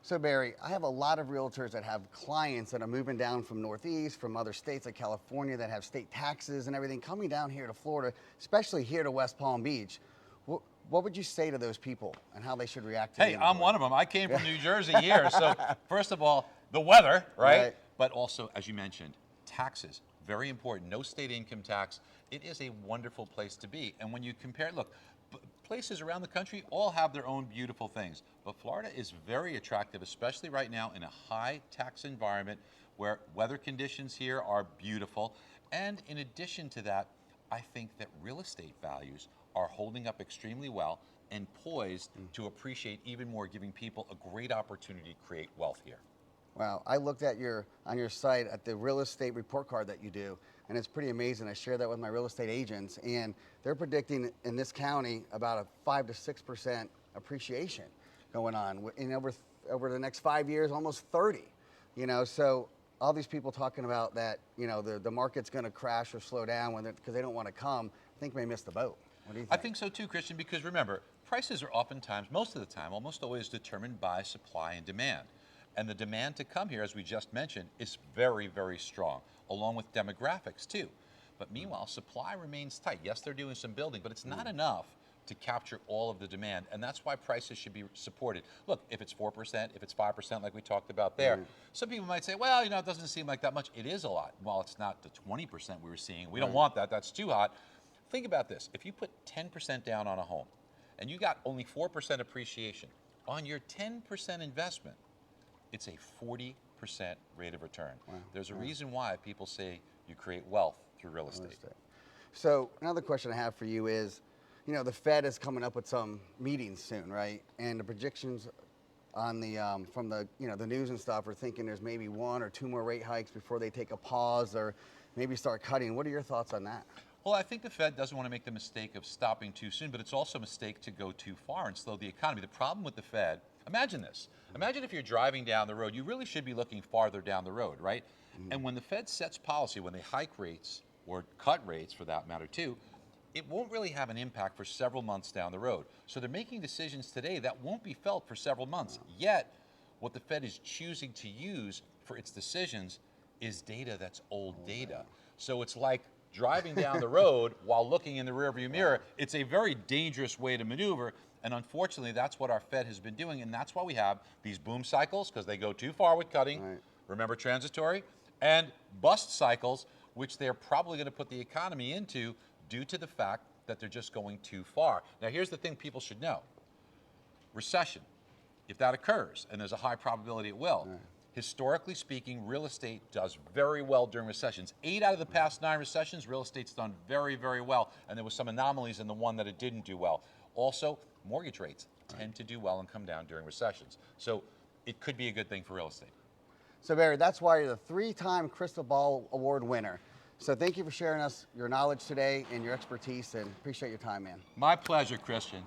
So Barry, I have a lot of realtors that have clients that are moving down from Northeast, from other states like California that have state taxes and everything, coming down here to Florida, especially here to West Palm Beach. What would you say to those people and how they should react to Hey, the I'm one of them. I came from New Jersey here. So first of all, the weather, right? But also, as you mentioned, taxes, very important. No state income tax. It is a wonderful place to be. And when you compare, look, places around the country all have their own beautiful things. But Florida is very attractive, especially right now in a high tax environment where weather conditions here are beautiful. And in addition to that, I think that real estate values are holding up extremely well and poised to appreciate even more, giving people a great opportunity to create wealth here. Wow, I looked at on your site at the real estate report card that you do, and it's pretty amazing. I share that with my real estate agents, and they're predicting in this county about a 5 to 6% appreciation going on in over the next 5 years, almost 30. So all these people talking about that, the market's going to crash or slow down because they don't want to come, I think may miss the boat. What do you think? I think so too, Christian, because remember, prices are oftentimes, most of the time, almost always determined by supply and demand. And the demand to come here, as we just mentioned, is very, very strong, along with demographics too. But meanwhile, supply remains tight. Yes, they're doing some building, but it's not enough to capture all of the demand, and that's why prices should be supported. Look, if it's 4%, if it's 5%, like we talked about there, some people might say, well, it doesn't seem like that much. It is a lot. Well, it's not the 20% we were seeing. We don't want that. That's too hot. Think about this. If you put 10% down on a home, and you got only 4% appreciation, on your 10% investment, it's a 40% rate of return. There's a reason why people say you create wealth through real estate. So another question I have for you is, the Fed is coming up with some meetings soon, right? And the predictions on from the news and stuff are thinking there's maybe 1 or 2 more rate hikes before they take a pause or maybe start cutting. What are your thoughts on that? Well, I think the Fed doesn't want to make the mistake of stopping too soon, but it's also a mistake to go too far and slow the economy. The problem with the Fed, imagine this. Imagine if you're driving down the road, you really should be looking farther down the road, right? And when the Fed sets policy, when they hike rates or cut rates for that matter too, it won't really have an impact for several months down the road. So they're making decisions today that won't be felt for several months. Yet, what the Fed is choosing to use for its decisions is data that's old data. So it's like driving down the road while looking in the rearview mirror. It's a very dangerous way to maneuver, and unfortunately that's what our Fed has been doing, and that's why we have these boom cycles, because they go too far with cutting, remember transitory, and bust cycles, which they're probably going to put the economy into due to the fact that they're just going too far. Now here's the thing people should know. Recession, if that occurs, and there's a high probability it will, historically speaking, real estate does very well during recessions. 8 out of the past 9 recessions, real estate's done very, very well. And there was some anomalies in the one that it didn't do well. Also, mortgage rates tend to do well and come down during recessions. So it could be a good thing for real estate. So Barry, that's why you're the 3-time Crystal Ball Award winner. So thank you for sharing us your knowledge today and your expertise, and appreciate your time, man. My pleasure, Christian.